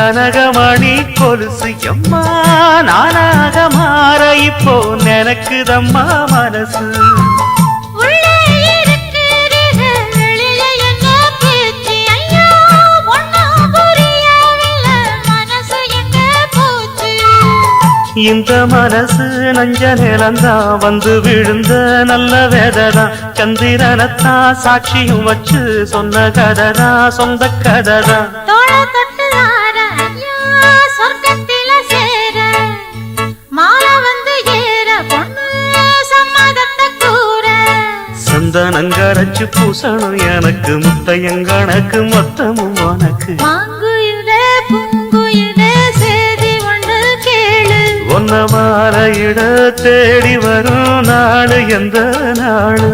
கனகமணி கொலுசு எம்மா நானாக மாற இப்போ நினைக்குதம்மா மனசு. இந்த மனசு நஞ்ச நிலந்தான் வந்து விழுந்த நல்ல வேததான். சந்திரனத்தான் சாட்சியும் வச்சு சொன்ன கததான் சொந்த கததான். சந்தனங்கரைச்சு பூசணும் எனக்கு முத்தையங்கணக்கு மொத்தமும் உனக்கு. ஒன்ன மாலையிட தேடி வரும் நாடு எந்த நாடு.